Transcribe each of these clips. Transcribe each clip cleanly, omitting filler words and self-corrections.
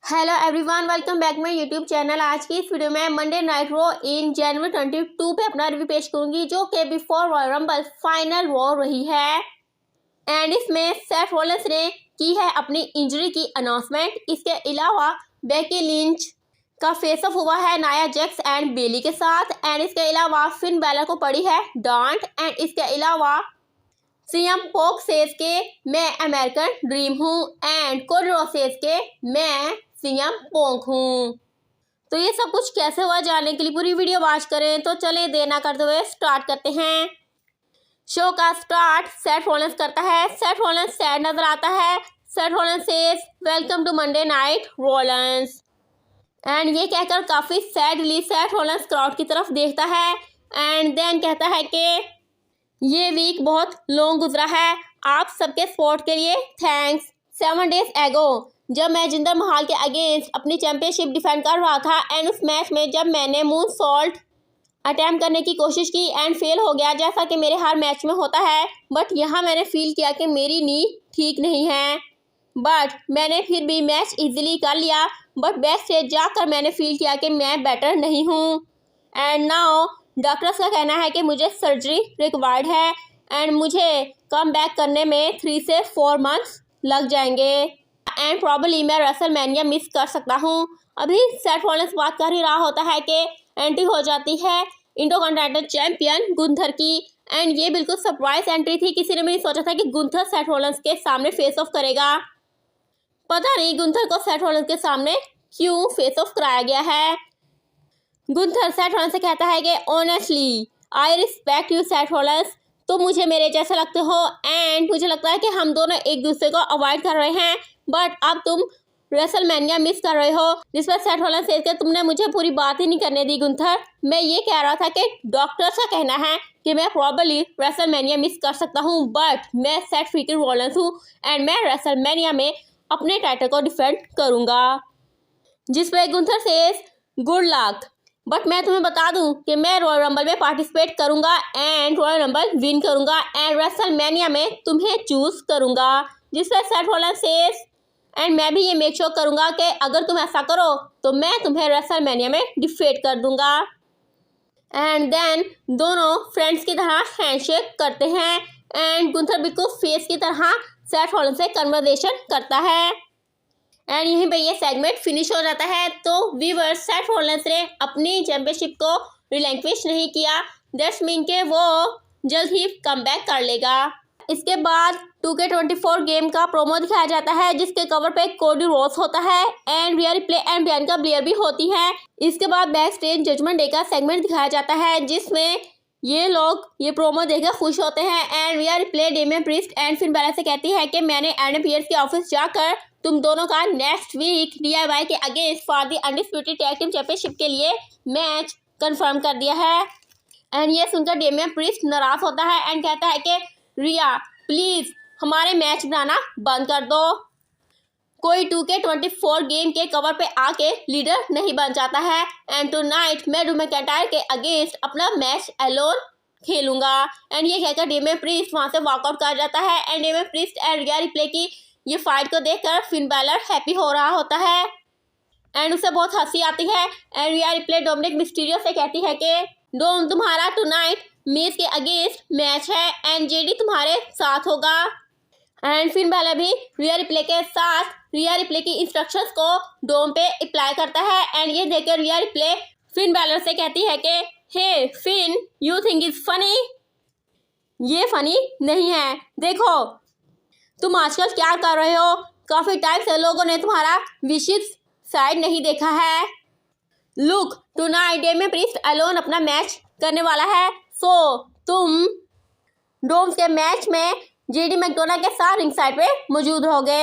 Hello everyone, welcome back my YouTube channel. आज की इस वीडियो में मंडे नाइट रॉ इन जनवरी 22 पे अपना रिव्यू पेश करूंगी, जो कि before royal rumble final raw रही है। एंड इसमें सेथ रॉलिंस ने की है अपनी इंजरी की अनाउंसमेंट। इसके अलावा बेकी लिंच का फेस ऑफ हुआ है नाया जैक्स एंड बेली के साथ। एंड इसके अलावा फिन बैलर को पड़ी है डांट। एंड इसके अलावा सीएम पोक सेज के मैं अमेरिकन ड्रीम हूँ एंड कोडी रोड्स सेज के मैं सीएम पोंक हूँ। तो ये सब कुछ कैसे हुआ जानने के लिए पूरी वीडियो वॉच करें। तो चले देर ना करते हुए स्टार्ट करते हैं। शो का स्टार्ट सेथ रॉलिंस करता है। सेथ रॉलिंस सैड नजर आता है। Seth Rollins says welcome to Monday night Rollins. And ये कहकर काफी सैडली सेथ रॉलिंस क्राउड की तरफ देखता है एंड देन कहता है कि ये वीक बहुत लॉन्ग गुजरा है, आप सबके सपोर्ट के लिए थैंक्स। 7 डेज एगो जब मैं जिंदर महाल के अगेंस्ट अपनी चैंपियनशिप डिफेंड कर रहा था एंड उस मैच में जब मैंने मून सॉल्ट अटैम्प्ट करने की कोशिश की एंड फेल हो गया, जैसा कि मेरे हर मैच में होता है। बट यहाँ मैंने फील किया कि मेरी नी ठीक नहीं है, बट मैंने फिर भी मैच इजीली कर लिया। बट बैक स्टेज जाकर मैंने फील किया कि मैं बेटर नहीं हूँ एंड नाउ डॉक्टर्स का कहना है कि मुझे सर्जरी रिक्वायर्ड है एंड मुझे कम बैक करने में 3 से 4 मंथ्स लग जाएंगे एंड प्रॉब्ली मैं रेसलमेनिया मिस कर सकता हूँ। अभी सेथ रॉलिंस बात कर ही रहा होता है कि एंट्री हो जाती है इंटरकॉन्टिनेंटल चैंपियन गुंथर की। एंड ये बिल्कुल सरप्राइज एंट्री थी। किसी ने भी नहीं सोचा था कि गुंथर सेथ रॉलिंस के सामने फेस ऑफ करेगा। पता नहीं गुंथर को सेथ रॉलिंस के सामने क्यों फेस ऑफ कराया गया है। गुंथर सेथ रॉलिंस से कहता है कि honestly I respect you Seth Rollins, तुम मुझे मेरे जैसे लगते हो एंड मुझे लगता है कि हम दोनों एक दूसरे को अवॉइड कर रहे हैं, बट अब तुम रेसलमेनिया मिस कर रहे हो। जिस पर सेथ रॉलिंस से तुमने मुझे पूरी बात ही नहीं करने दी गुंथर। मैं ये कह रहा था कि डॉक्टर्स का कहना है कि मैं प्रॉब्ली रेसलमेनिया मिस कर सकता हूँ, बट मैं सेथ फ्रीकिंग रॉलिंस हूँ एंड मैं रेसलमेनिया में अपने टाइटल को डिफेंड करूँगा। जिस पर Gunther says good luck, but मैं तुम्हें बता दूं कि मैं रॉयल रंबल में पार्टिसिपेट करूंगा एंड रॉयल रंबल विन करूंगा एंड रेसलमेनिया में तुम्हें चूज करूंगा। जिस पर सेथ रॉलिंस सेज एंड मैं भी ये मेक श्योर करूंगा कि अगर तुम ऐसा करो तो मैं तुम्हें रेसलमेनिया में डिफीट कर दूंगा। एंड देन दोनों फ्रेंड्स की तरह हैंडशेक करते हैं एंड गुंथर बिल्कुल फेस की तरह सेथ रॉलिंस से कन्वर्सेशन करता है एंड यहीं पे ये सेगमेंट फिनिश हो जाता है। तो व्यूअर्स सेथ रॉलिंस ने अपनी चैंपियनशिप को रिलैंक्विश नहीं किया, दैट्स मीन के वो जल्द ही कम बैक कर लेगा। इसके बाद 2K24 गेम का प्रोमो दिखाया जाता है, जिसके कवर पे कोडी रोड्स होता है and Rhea Ripley and Bianca Belair भी होती है। इसके बाद बैक स्टेज जजमेंट डे का सेगमेंट दिखाया जाता है, जिसमें ये लोग ये प्रोमो देखकर खुश होते हैं and Rhea Ripley Damian Priest and Finn Balor से कहती है कि मैंने एडम पियर्स के ऑफिस जाकर तुम दोनों का नेक्स्ट वीक DIY के against for the undisputed tag team championship के लिए मैच कंफर्म कर दिया है। एंड ये सुनकर डेमियन प्रीस्ट नाराज होता है एंड कहता है कि रिया प्लीज हमारे मैच बनाना बंद कर दो। कोई 2K24 गेम के कवर पे आके लीडर नहीं बन जाता है एंड टुनाइट मैं ड्रू मैकइंटायर के अगेंस्ट अपना मैच अलोन खेलूंगा। एंड ये कहकर डेमियन प्रीस्ट वहां से वॉकआउट कर जाता है and Damian Priest and Rhea Ripley की ये फाइट को देखकर फिन बैलर हैप्पी हो रहा होता है एंड उसे बहुत हंसी आती है and Rhea Ripley Dominik Mysterio से कहती है कि डोम तुम्हारा टुनाइट मिस के अगेंस्ट मैच है एंड जेडी तुम्हारे साथ होगा। एंड फिन बैलर भी रिया रिप्ले के साथ रिया रिप्ले की इंस्ट्रक्शंस को डोम पे अप्लाई करता है एंड ये देखकर रिया रिप्ले फिन बैलर से कहती है कि hey Finn you think is funny, ये फनी नहीं है, देखो तुम आजकल क्या कर रहे हो, काफी टाइम से लोगों ने तुम्हारा विशिस साइड नहीं देखा है। Look tonight Damien priest alone अपना मैच करने वाला है, सो तुम डोम्स के मैच में जेडी मैकडोनाल्ड के साथ रिंग साइड पे मौजूद होगे।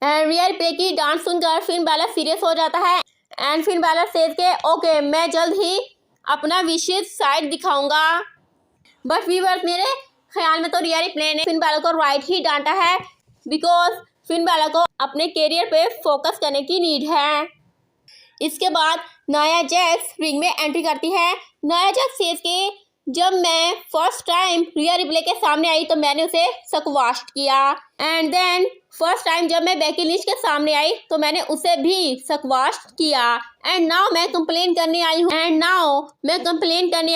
एंड रिया रिप्ले की डांस सुनकर फिन बैलर सीरियस हो जाता है एंड फिन बैलर सेज के ओके मैं जल्द ही अपना विशिस साइड दिखाऊंगा। बट व्यूअर्स मेरे ख्याल में तो रिया रिप्ले ने फिन बैलर को राइट ही डांटा है, बिकॉज फिन बैलर को अपने कैरियर पे फोकस करने की नीड है। इसके बाद नाया जैक्स रिंग में एंट्री करती है। नाया जैक्स सेज के जब मैं फर्स्ट टाइम रिया रिप्ले के सामने आई तो मैंने उसे स्क्वाश किया एंड देन फर्स्ट टाइम जब मैं बेकी लिंच के सामने आई तो मैंने उसे भी सकवाश किया। एंड नाउ मैं कंप्लेन करने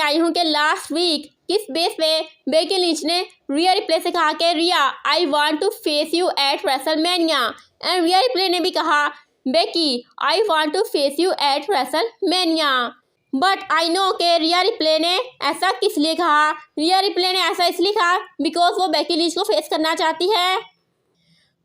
आई हूँ कि लास्ट वीक किस बेस पे बेकी लिंच ने रिया रिप्ले से कहा कि Rhea I want to face you at WrestleMania, and Rhea Ripley ने भी कहा Becky I want to face you at WrestleMania. But I know कि रिया रिप्ले ने ऐसा किस लिए कहा। रिया रिप्ले ने ऐसा इसलिए कहा बिकॉज वो बेकी लिंच को फेस करना चाहती है।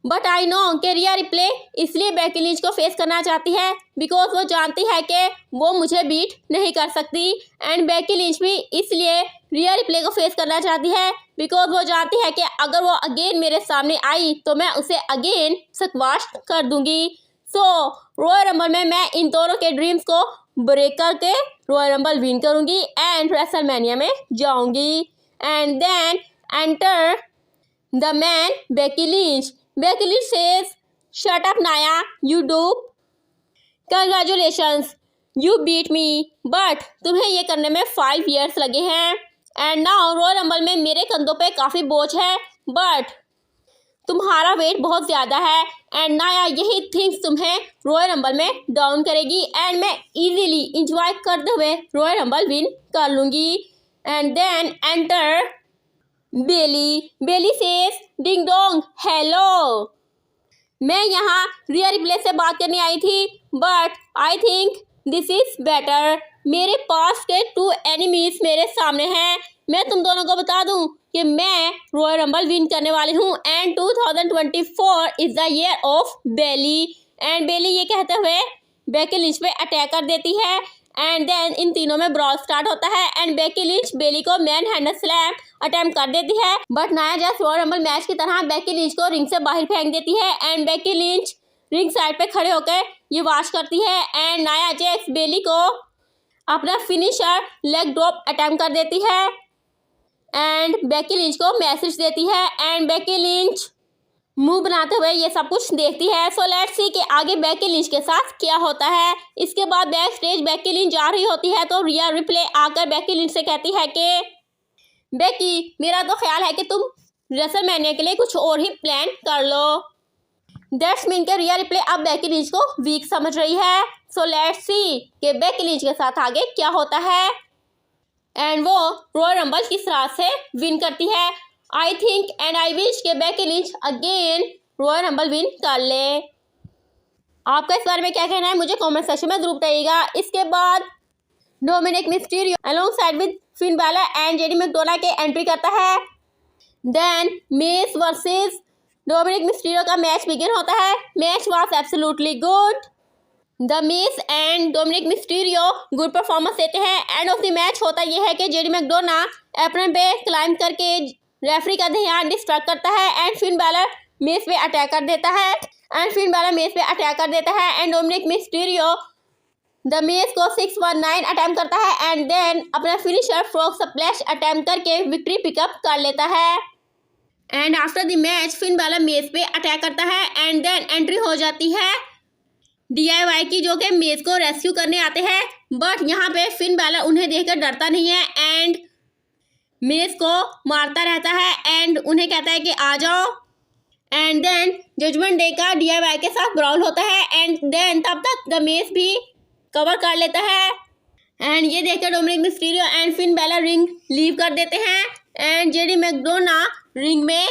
बट आई नो कि रिया रिप्ले इसलिए बेकी लिंच को फेस करना चाहती है बिकॉज वो जानती है कि वो मुझे बीट नहीं कर सकती। एंड बेकी लिंच भी इसलिए रिया रिप्ले को फेस करना चाहती है बिकॉज वो जानती है कि अगर वो अगेन मेरे सामने आई तो मैं उसे अगेन सकवाश कर दूंगी। सो रॉयल रंबल में मैं इन दोनों के ड्रीम्स को ब्रेक करके रॉयल रंबल विन करूंगी एंड रेसलमेनिया में जाऊंगी। And then enter the man Becky Lynch. Becky Lynch says shut up Nia, you do, congratulations, you beat me, but तुम्हें ये करने में 5 years लगे हैं। एंड नाउ रॉयल रंबल में मेरे कंधों पे काफ़ी बोझ है बट तुम्हारा वेट बहुत ज़्यादा है। एंड नाया यही थिंग्स तुम्हें रॉयल रंबल में डाउन करेगी एंड मैं इजीली इंजॉय करते हुए रॉयल रंबल विन कर लूँगी। And then enter Bayley. Bayley says ding dong hello, मैं यहाँ रिया रिप्ले से बात करने आई थी but I think this is better. मेरे पास के 2 एनिमीज मेरे सामने हैं। मैं तुम दोनों को बता दूं कि मैं रॉयल रंबल विन करने वाली हूँ and 2024 is the year of Bayley. And Bayley ये कहते हुए बेकी लिंच पे अटैक कर देती है एंड देन इन तीनों में ब्रॉल स्टार्ट होता है एंड बेकी लिंच बेली को मैन हैंडल स्लैम अटेम्प्ट कर देती है बट नाया जैस रॉयल रंबल मैच की तरह बेकी लिंच को रिंग से बाहर फेंक देती है and Becky Lynch ring side पे खड़े होकर ये वॉच करती है एंड नाया जैक्स बेली को अपना फिनिशर लेग ड्रॉप अटेम्प्ट कर देती है एंड बेकी लिंच को मैसेज देती है एंड बेकी लिंच मुंह बनाते हुए ये सब कुछ देखती है। सो लेट्स सी कि आगे बेकी लिंच के साथ क्या होता है। इसके बाद बैक स्टेज बेकी लिंच जा रही होती है तो रिया रिप्ले आकर बेकी लिंच से कहती है कि बेकी मेरा तो ख्याल है कि तुम रेसलमेनिया के लिए कुछ और ही प्लान कर लो। दैट्स मीन के रिया रिप्ले अब बेकी लिंच को वीक समझ रही है। सो लेट्स सी कि बेकी लिंच के साथ आगे क्या होता है एंड वो रॉयल रंबल किस राह से विन करती है। I think and I wish के Becky Lynch again Royal Rumble win कर ले। आपका इस बारे में क्या कहना है मुझे कमेंट सेक्शन में जरूर बताइएगा। इसके बाद Dominik Mysterio alongside with Finn Balor and JD McDonagh के एंट्री करता है। Then Miz versus Dominik Mysterio का मैच बिगिन होता है। Match was absolutely good. The Miz and Dominik Mysterio good performance देते हैं। एंड ऑफ द मैच होता यह है कि जेडी मैकडोनाल्ड एप्रन पे क्लाइंब करके रेफरी का ध्यान डिस्ट्रैक्ट करता है एंड फिन बैलर मेस पे अटैक कर देता है and Dominik Mysterio the mess को 619 अटेम्प्ट करता है एंड देन अपना फिनिशर फ्रॉग स्प्लैश अटेम्प्ट करके विक्ट्री पिकअप कर लेता है। And after the match Finn Balor mess पे अटैक करता है एंड देन एंट्री हो जाती है DIY की जो कि मेस को रेस्क्यू करने आते हैं बट यहाँ पे फिन बैलर उन्हें देखकर डरता नहीं है एंड मेस को मारता रहता है एंड उन्हें कहता है कि आ जाओ। एंड देन जजमेंट डे का DIY के साथ ब्राउल होता है एंड देन तब तक द मेस भी कवर कर लेता है एंड ये देखकर Dominik Mysterio and Finn Balor ring leave कर देते हैं एंड जेडी मैकडोनाल्ड रिंग में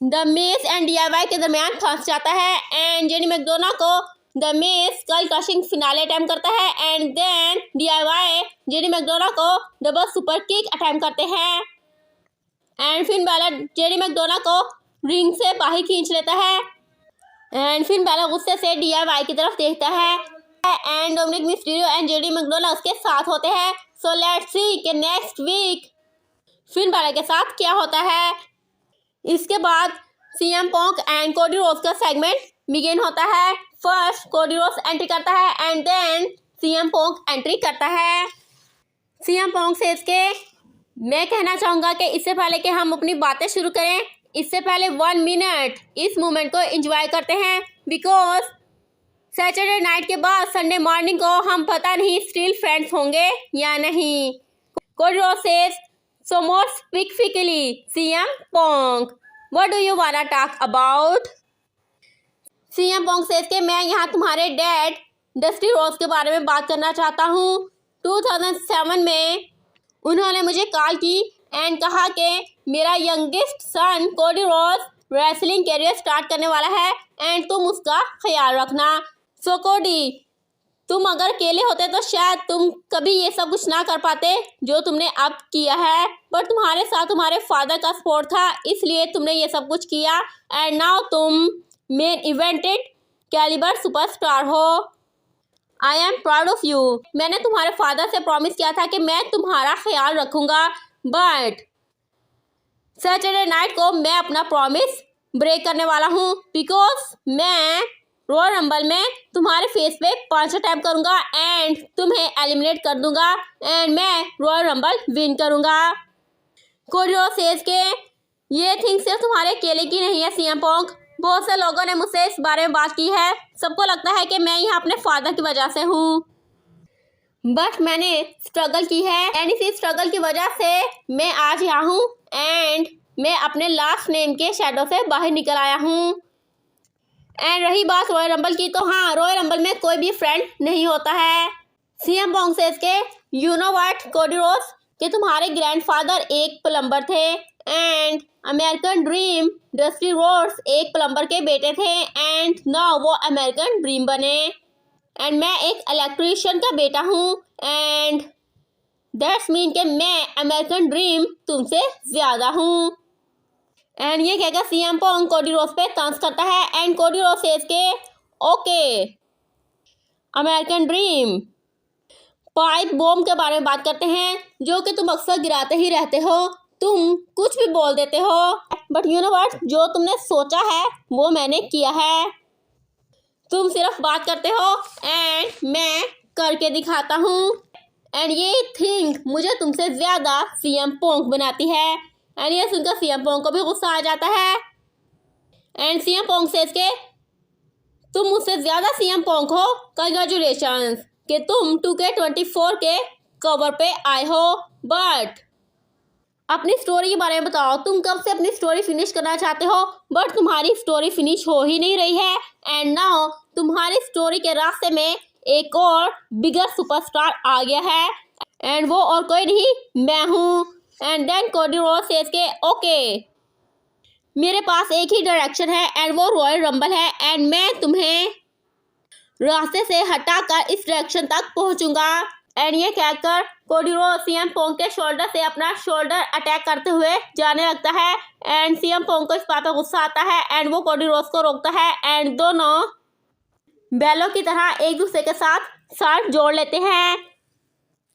द मेस एंड DIY के दरमियान फंस जाता है एंड जेडी मैकडोनाल्ड को the Miz skull crushing finale attempt करता है and then DIY JD McDonagh को डबल सुपर किक अटेम्प्ट करते हैं and Finn Balor JD McDonagh को रिंग से बाहर खींच लेता है एंड फिन बैलर गुस्से से DIY की तरफ देखता है and Dominik Mysterio and JD McDonagh उसके साथ होते हैं। सो लेट्स सी कि नेक्स्ट वीक फिन बैलर के साथ क्या होता है। इसके बाद CM Punk and Cody Rhodes का सेगमेंट बिगिन होता है। फर्स्ट कोडी रोड्स एंट्री करता है and then CM Punk entry करता है। CM पंक से इसके मैं कहना चाहूँगा कि इससे पहले कि हम अपनी बातें शुरू करें इससे पहले 1 मिनट इस मोमेंट को एंजॉय करते हैं बिकॉज सैटरडे नाइट के बाद संडे मॉर्निंग को हम पता नहीं स्टिल फ्रेंड्स होंगे या नहीं। Cody Rhodes says so more specifically CM Punk, what do you wanna talk about? CM Punk says के मैं यहाँ तुम्हारे डैड डस्टी रोज के बारे में बात करना चाहता हूँ। 2007 में उन्होंने मुझे कॉल की एंड कहा कि मेरा यंगेस्ट सन कोडी रोज रेसलिंग कैरियर स्टार्ट करने वाला है एंड तुम उसका ख्याल रखना। सो कोडी, तुम अगर अकेले होते तो शायद तुम कभी ये सब कुछ ना कर पाते जो तुमने अब किया है, पर तुम्हारे साथ तुम्हारे फादर का सपोर्ट था इसलिए तुमने ये सब कुछ किया एंड नाउ तुम मेन इवेंटेड कैलिबर सुपरस्टार हो। I am proud of you. मैंने तुम्हारे फादर से प्रॉमिस किया था कि मैं तुम्हारा ख्याल रखूंगा, बट सैटरडे नाइट को मैं अपना प्रॉमिस ब्रेक करने वाला हूँ बिकॉज मैं रॉयल रंबल में तुम्हारे फेस पे 5 अटैम्प करूंगा एंड तुम्हें एलिमिनेट कर दूंगा एंड मैं रॉयल रंबल विन करूंगा। कोडी रोज सेज के ये थिंग सिर्फ तुम्हारे अकेले की नहीं है सीएम पोंग, बहुत से लोगों ने मुझसे इस बारे में बात की है। सबको लगता है कि मैं यहाँ अपने फादर की वजह से हूँ, बट मैंने स्ट्रगल की है एंड इसी स्ट्रगल की वजह से मैं आज यहाँ हूँ एंड मैं अपने लास्ट नेम के शैडो से बाहर निकल आया हूँ। एंड रही बात रॉयल रंबल की, तो हाँ, रॉयल रंबल में कोई भी फ्रेंड नहीं होता है। सीएम पोंग सेज के you know what Cody Rhodes, कि तुम्हारे ग्रैंडफादर एक प्लम्बर थे and American dream Dusty Rhodes एक प्लम्बर के बेटे थे एंड नाउ वो अमेरिकन ड्रीम बने एंड मैं एक इलेक्ट्रीशियन का बेटा हूँ एंड दैट्स मीन कि मैं अमेरिकन ड्रीम तुमसे ज़्यादा हूँ। एंड ये कहकर सीएम पोंग कोडी रोज पे तंज करता है एंड कोडी रोज सेज के okay American dream, pipe bomb के बारे में बात करते हैं जो कि तुम अक्सर गिराते ही रहते हो, तुम कुछ भी बोल देते हो, बट यू नो व्हाट, जो तुमने सोचा है वो मैंने किया है। तुम सिर्फ बात करते हो एंड मैं करके दिखाता हूँ एंड ये थिंग मुझे तुमसे ज़्यादा सीएम पोंग बनाती है एंड ये सुनकर सीएम पोंग को भी गुस्सा आ जाता है एंड सीएम पोंग सेज के तुम मुझसे ज़्यादा सीएम पोंग हो, कंग्रेचुलेशंस कि तुम 2K24 के कवर पे आए हो, बट अपनी स्टोरी के बारे में बताओ, तुम कब से अपनी स्टोरी फिनिश करना चाहते हो बट तुम्हारी स्टोरी फिनिश हो ही नहीं रही है एंड नाउ तुम्हारी स्टोरी के रास्ते में एक और बिगर सुपरस्टार आ गया है एंड वो और कोई नहीं, मैं हूँ। एंड देन कोडी रोज सेज के ओके मेरे पास एक ही डायरेक्शन है एंड वो रॉयल रंबल है एंड मैं तुम्हें रास्ते से हटाकर इस डायरेक्शन तक पहुंचूंगा एंड ये कहकर कोडी रोज सीएम पोंग के शोल्डर से अपना शोल्डर अटैक करते हुए जाने लगता है एंड सीएम पोंग को इस बात पर गुस्सा आता है एंड वो कोडी रोज को रोकता है एंड दोनों बैलों की तरह एक दूसरे के साथ जोड़ लेते हैं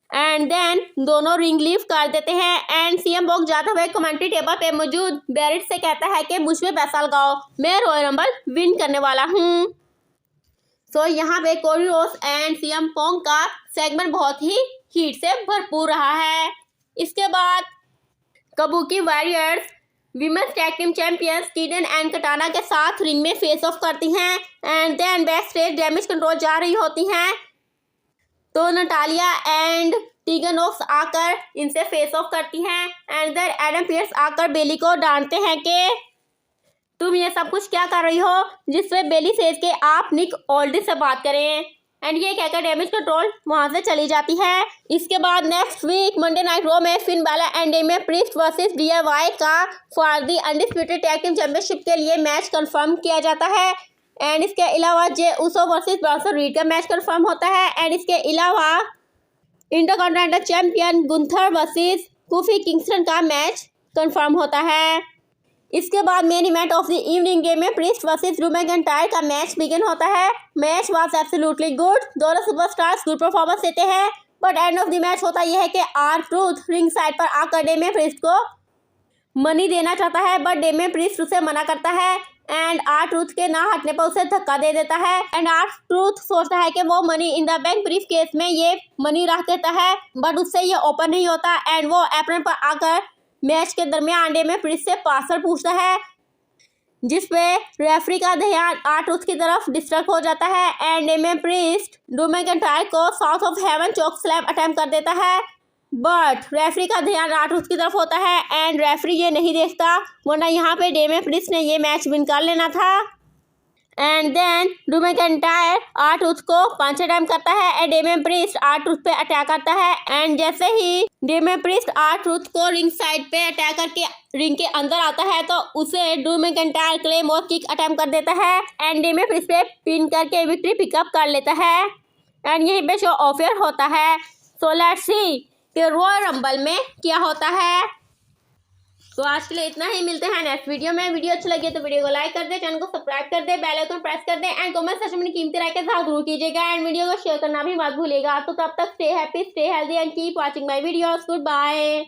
एंड देन दोनों रिंग लीव कर देते हैं एंड सीएम पोंग जाते हुए कमेंट्री टेबल पे मौजूद बैरिट से कहता है कि मुझ में पैसा लगाओ, मैं रॉयल रंबल विन करने वाला हूँ। सो यहाँ पे कोडी रोज एंड सीएम पोंग का सेगमेंट बहुत ही हीट से भरपूर रहा है। इसके बाद Kabuki Warriors women's tag team champions Kayden and Katana के साथ रिंग में फेस ऑफ करती हैं and then backstage Damage Control जा रही होती हैं तो नटालिया एंड टीगन नोक्स आकर इनसे फेस ऑफ करती हैं एंड देन एडम पियर्स आकर बेली को डांटते हैं कि तुम ये सब कुछ क्या कर रही हो, जिससे बेली सेज के आप निक ओल्डी से बात करें एंड ये कहकर डैमेज कंट्रोल वहां से चली जाती है। इसके बाद next week Monday night Raw में Finn Balor and Damian Priest versus DIY का for the undisputed tag team championship के लिए मैच कंफर्म किया जाता है एंड इसके अलावा जे उसो वर्सेस ब्रॉन्सन रीड का मैच कंफर्म होता है एंड इसके अलावा intercontinental champion Gunther versus coffee Kingston का मैच कंफर्म होता है। इसके बाद main event of the evening game में प्रीस्ट वर्सेस ड्रू मैकइंटायर का मैच बिगिन होता है। मैच वाज एब्सोल्युटली गुड, दोनों सुपरस्टार्स गुड परफॉर्मेंस देते हैं but end of the match होता यह है कि R-Truth रिंग साइड पर आकर डेमियन प्रीस्ट को मनी देना चाहता है बट डेमियन प्रीस्ट उसे मना करता है एंड R-Truth के ना हटने पर उसे धक्का दे देता है एंड R-Truth सोचता है कि वो money in the bank brief case में ये मनी रख देता है बट उससे ये ओपन नहीं होता एंड वो एप्रन पर आकर मैच के दरमियान डेमियन प्रीस्ट से पासवर्ड पूछता है जिसपे रेफरी का ध्यान R-Truth की तरफ डिस्ट्रैक्ट हो जाता है and Damian Priest Drew McIntyre को South of Heaven chokeslam attempt कर देता है बट रेफरी का ध्यान R-Truth की तरफ होता है एंड रेफरी ये नहीं देखता वरना यहाँ पे डेमियन प्रीस्ट ने ये मैच विन कर लेना था and then Drew McIntyre R-Truth को पंच अटैम्प करता है एंड डेमियन प्रीस्ट R-Truth पे अटैक करता है एंड जैसे ही डेमियन प्रीस्ट R-Truth को रिंग साइड पे अटैक करके रिंग के अंदर आता है तो उसे ड्रू मैकिंटायर क्लेम और किक अटैम्प कर देता है एंड डेमियन प्रीस्ट पे पिन करके विक्ट्री पिकअप कर लेता है एंड यहीं पे शो ऑफर होता है। सो लेट्स सी कि रॉयल रंबल में क्या होता है। तो आज के लिए इतना ही, मिलते हैं नेक्स्ट वीडियो में। वीडियो अच्छा लगे तो वीडियो को लाइक कर दे, चैनल को सब्सक्राइब कर दे, बेल आइकन प्रेस कर दे एंड कमेंट सेक्शन में कीमती राय के साथ जरूर कीजिएगा एंड वीडियो को शेयर करना भी मत भूलिएगा। तो तब तक stay happy, stay healthy and keep watching my videos. Good bye.